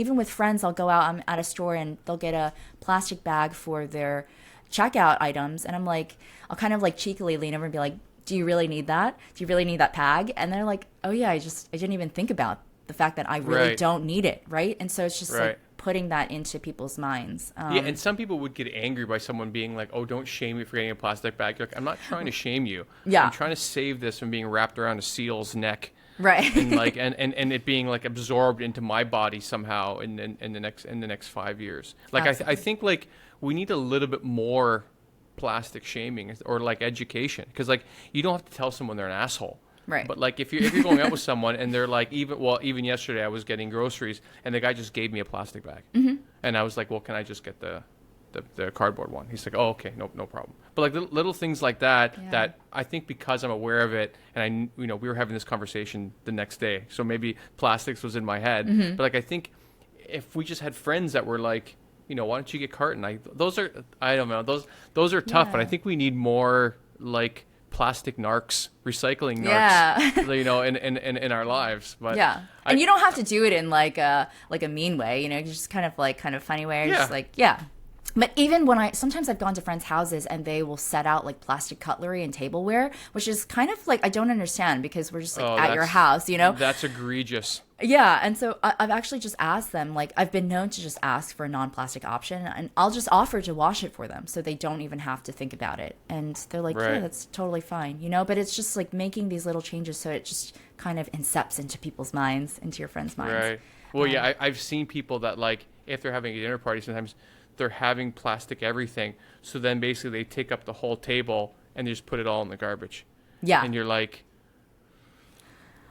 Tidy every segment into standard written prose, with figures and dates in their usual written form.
even with friends, I'll go out, I'm at a store and they'll get a plastic bag for their checkout items. And I'm like, I'll kind of like cheekily lean over and be like, do you really need that? Do you really need that bag? And they're like, oh yeah, I didn't even think about the fact that I really Right. don't need it. Right. And so it's just like Right. putting that into people's minds. Yeah, and some people would get angry by someone being like, "Oh, don't shame me for getting a plastic bag." You're like, I'm not trying to shame you. Yeah. I'm trying to save this from being wrapped around a seal's neck Right. and like and it being like absorbed into my body somehow in the next 5 years. Like I think like we need a little bit more plastic shaming or like education, because like you don't have to tell someone they're an asshole. Right. But like if you're going out with someone and they're like, even yesterday I was getting groceries and the guy just gave me a plastic bag. And I was like, well, can I just get the cardboard one? He's like, oh, okay, no problem. But like little things like that, Yeah. that I think because I'm aware of it, and we were having this conversation the next day, so maybe plastics was in my head. But like I think if we just had friends that were like, why don't you get carton? I don't know, those are tough, but I Yeah. think we need more like plastic narcs, recycling narcs, Yeah. in our lives. But Yeah. I- And you don't have to do it in like a mean way, just kind of funny way. Yeah. Just like, yeah. But even when sometimes I've gone to friends' houses and they will set out like plastic cutlery and tableware, which is kind of like, I don't understand because we're just like at your house, That's egregious. Yeah. And so I've actually just asked them, like, I've been known to just ask for a non-plastic option and I'll just offer to wash it for them so they don't even have to think about it. And they're like, Right. yeah, that's totally fine, But it's just like making these little changes so it just kind of incepts into people's minds, into your friends' minds. Right. Well, yeah, I've seen people that like if they're having a dinner party, sometimes they're having plastic everything. So then basically they take up the whole table and they just put it all in the garbage. Yeah. And you're like,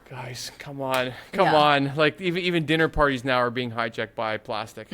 guys, come on. Yeah. Like even dinner parties now are being hijacked by plastic.